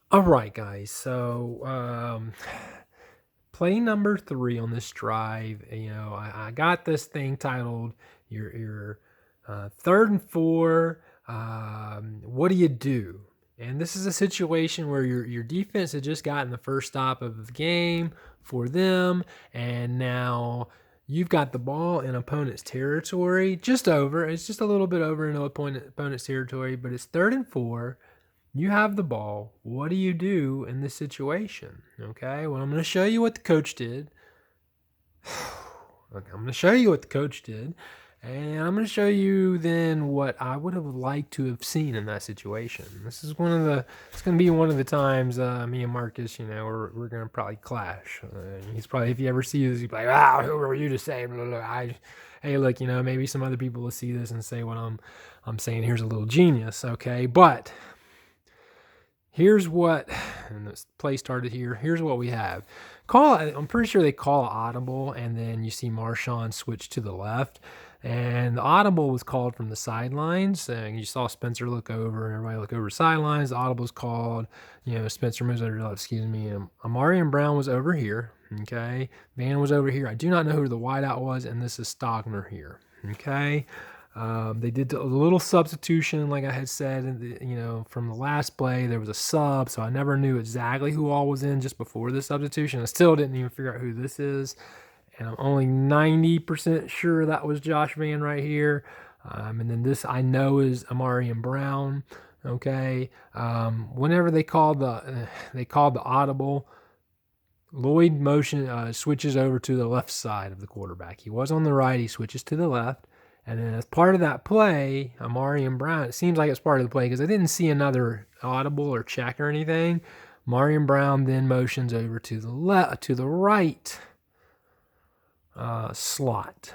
All right, guys. So, play number 3 on this drive. I got this thing titled "Your third and four. What do you do?" And this is a situation where your defense had just gotten the first stop of the game for them, and now you've got the ball in opponent's territory, just over. It's just a little bit over in opponent's territory, but it's third and four. You have the ball. What do you do in this situation? Okay. Well, I'm going to show you what the coach did. Okay, I'm going to show you what the coach did. And I'm going to show you then what I would have liked to have seen in that situation. It's going to be one of the times me and Marcus, we're going to probably clash. He's probably, if you ever see this, he's like, who are you to say? Blah, blah, blah. Hey, look, maybe some other people will see this and say what I'm saying here's a little genius. Okay. But here's what, and this play started here. Here's what we have. I'm pretty sure they call audible, and then you see Marshawn switch to the left. And the audible was called from the sidelines. And you saw Spencer look over, and everybody look over the sidelines. The audible was called, Spencer moves over to the left, excuse me. And Amari and Brown was over here. Okay. Van was over here. I do not know who the wideout was, and this is Stogner here. Okay. They did a little substitution, like I had said, from the last play. There was a sub, so I never knew exactly who all was in just before the substitution. I still didn't even figure out who this is, and I'm only 90% sure that was Josh Van right here. And then this I know is Amari and Brown. Okay. Whenever they called the audible, Lloyd motion switches over to the left side of the quarterback. He was on the right. He switches to the left. And then as part of that play, Amari and Brown, it seems like it's part of the play because I didn't see another audible or check or anything. Amari and Brown then motions over to the right slot.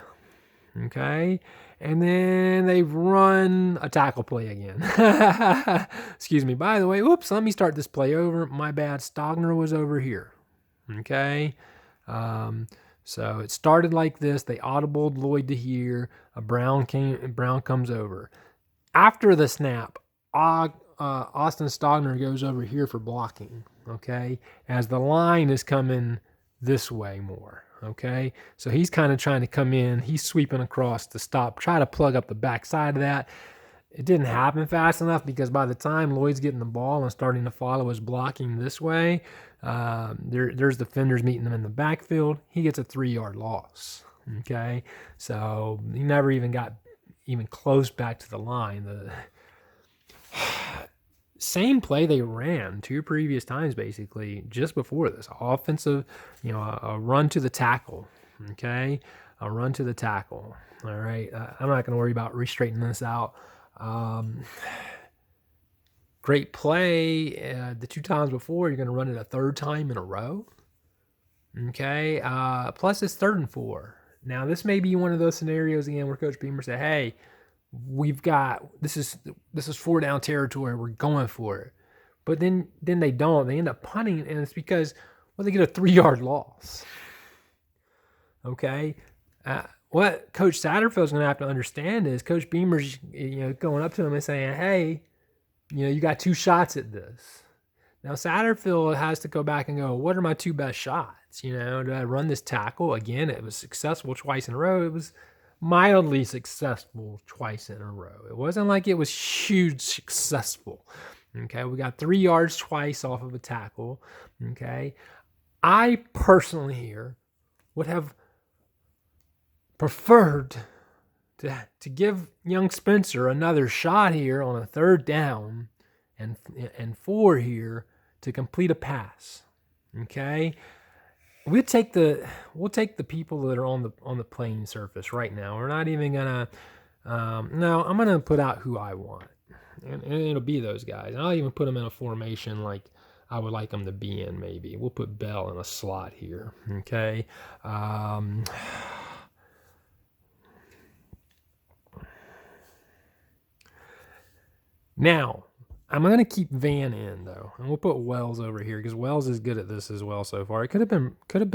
Okay. And then they run a tackle play again. Excuse me. By the way, whoops, let me start this play over. My bad. Stogner was over here. Okay. So it started like this. They audibled Lloyd to here. Brown comes over. After the snap, Austin Stogner goes over here for blocking. Okay. As the line is coming this way more. Okay. So he's kind of trying to come in. He's sweeping across to try to plug up the backside of that. It didn't happen fast enough because by the time Lloyd's getting the ball and starting to follow his blocking this way, there's defenders meeting him in the backfield. He gets a 3-yard loss. Okay, so he never even got close back to the line. The same play they ran 2 previous times, basically just before this offensive, a run to the tackle. Okay, a run to the tackle. All right, I'm not going to worry about re-straightening this out. Great play. The 2 times before, you're going to run it a 3rd time in a row. Okay. Plus, it's 3rd and 4. Now, this may be one of those scenarios again where Coach Beamer said, "Hey, this is 4 down territory. We're going for it." But then they don't. They end up punting, and it's because they get a 3-yard loss. Okay. What Coach Satterfield's going to have to understand is Coach Beamer's going up to him and saying, "Hey, you got 2 shots at this." Now Satterfield has to go back and go, what are my 2 best shots? Do I run this tackle? Again, it was successful twice in a row. It was mildly successful twice in a row. It wasn't like it was huge successful. Okay, we got 3 yards twice off of a tackle. Okay, I personally here would have preferred to give young Spencer another shot here on a 3rd down and 4 here to complete a pass. Okay, we'll take the people that are on the playing surface right now. We're not even gonna. No, I'm gonna put out who I want, and it'll be those guys. And I'll even put them in a formation like I would like them to be in. Maybe we'll put Bell in a slot here. Okay. Now, I'm going to keep Van in though, and we'll put Wells over here because Wells is good at this as well so far. It could have been it could have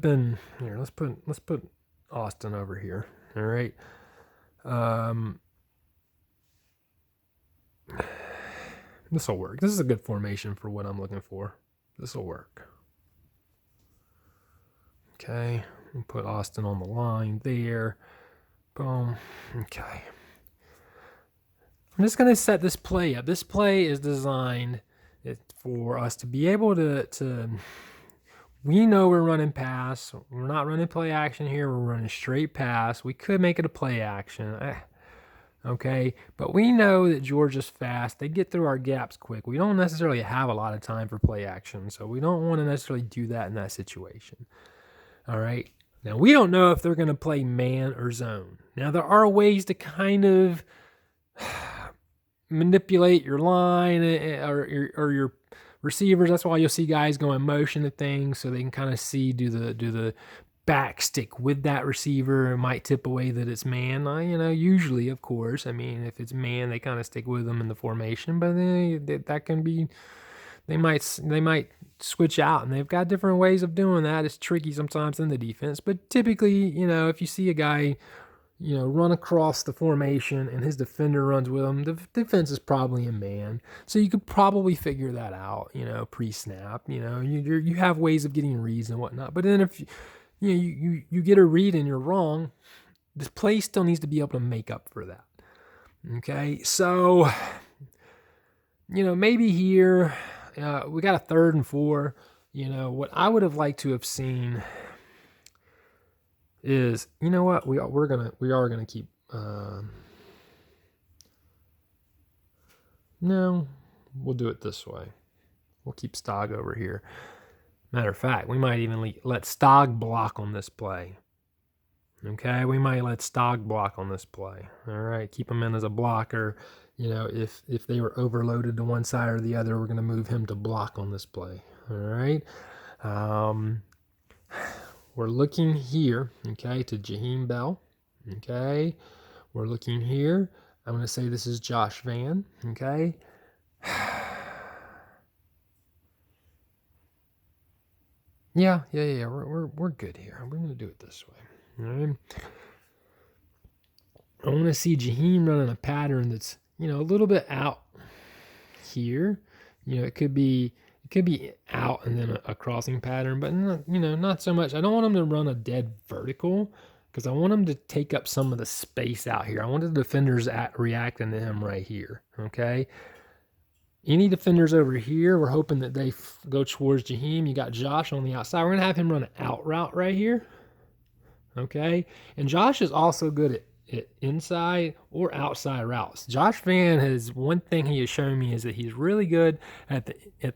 been here. Let's put Austin over here. All right. This will work. This is a good formation for what I'm looking for. This will work. Okay. We'll put Austin on the line there. Boom. Okay. I'm just going to set this play up. This play is designed for us to be able to we know we're running pass. We're not running play action here. We're running straight pass. We could make it a play action. Okay, but we know that Georgia's fast. They get through our gaps quick. We don't necessarily have a lot of time for play action, so we don't want to necessarily do that in that situation. All right. Now, we don't know if they're going to play man or zone. Now, there are ways to kind of manipulate your line or your receivers. That's why you'll see guys go in motion to things so they can kind of see do the back stick with that receiver. It might tip away that it's man. Usually, of course. I mean, if it's man, they kind of stick with them in the formation, but that can be. They might switch out, and they've got different ways of doing that. It's tricky sometimes in the defense, but typically, if you see a guy, run across the formation and his defender runs with him, the defense is probably a man. So you could probably figure that out, pre-snap. You have ways of getting reads and whatnot. But then if you get a read and you're wrong, the play still needs to be able to make up for that. Okay, so maybe here. We got a 3rd and 4. What I would have liked to have seen is, what we are gonna keep. No, we'll do it this way. We'll keep Stog over here. Matter of fact, we might even let Stog block on this play. Okay, we might let Stog block on this play. All right, keep him in as a blocker. If they were overloaded to one side or the other, we're going to move him to block on this play. All right. We're looking here, okay, to Jaheim Bell. Okay. We're looking here. I'm going to say this is Josh Van. Okay. Yeah. We're good here. We're going to do it this way. All right. I want to see Jaheim running a pattern that's a little bit out here. It could be out and then a crossing pattern, but not so much. I don't want him to run a dead vertical because I want him to take up some of the space out here. I want the defenders reacting to him right here. Okay. Any defenders over here, we're hoping that they go towards Jaheim. You got Josh on the outside. We're going to have him run an out route right here. Okay. And Josh is also good at inside or outside routes. Josh Van has one thing he has shown me is that he's really good at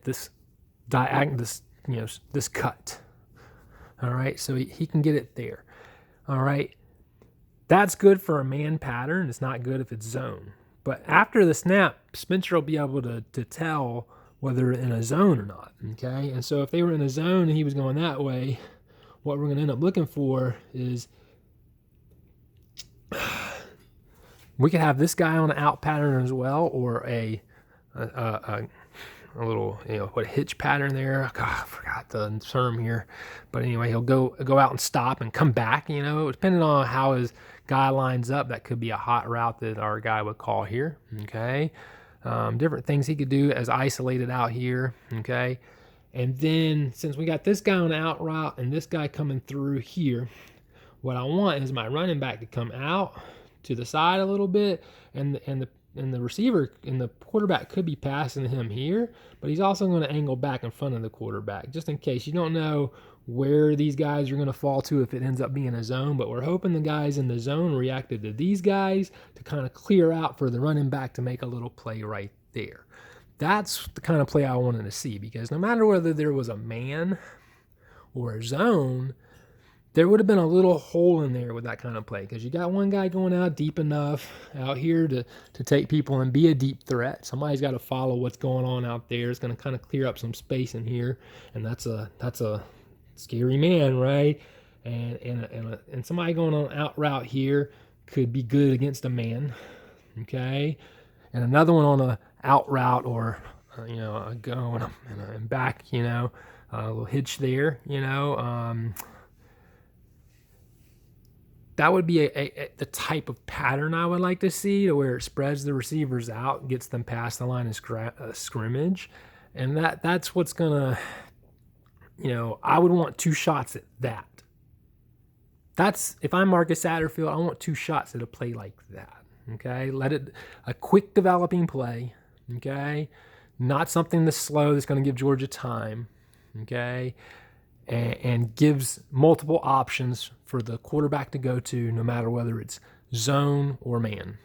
this this cut. All right, so he can get it there. All right, that's good for a man pattern. It's not good if it's zone. But after the snap, Spencer will be able to tell whether in a zone or not. Okay, and so if they were in a zone and he was going that way, what we're going to end up looking for is we could have this guy on an out pattern as well, or a little hitch pattern there. God, I forgot the term here, but anyway, he'll go out and stop and come back. Depending on how his guy lines up, that could be a hot route that our guy would call here. Okay, different things he could do as isolated out here. Okay, and then since we got this guy on the out route and this guy coming through here, what I want is my running back to come out to the side a little bit, and the receiver and the quarterback could be passing him here, but he's also going to angle back in front of the quarterback, just in case. You don't know where these guys are going to fall to if it ends up being a zone, but we're hoping the guys in the zone reacted to these guys to kind of clear out for the running back to make a little play right there. That's the kind of play I wanted to see, because no matter whether there was a man or a zone, there would have been a little hole in there with that kind of play, because you got one guy going out deep enough out here to take people and be a deep threat. Somebody's got to follow what's going on out there. It's going to kind of clear up some space in here, and that's a scary man, right? And somebody going on an out route here could be good against a man, okay? And another one on a out route or a go and back, a little hitch there, that would be the type of pattern I would like to see, to where it spreads the receivers out, gets them past the line of scrimmage. And that's what's going to, I would want 2 shots at that. That's, if I'm Marcus Satterfield, I want 2 shots at a play like that. Okay, let it, a quick developing play. Okay, not something that's slow that's going to give Georgia time. Okay, and gives multiple options for the quarterback to go to, no matter whether it's zone or man.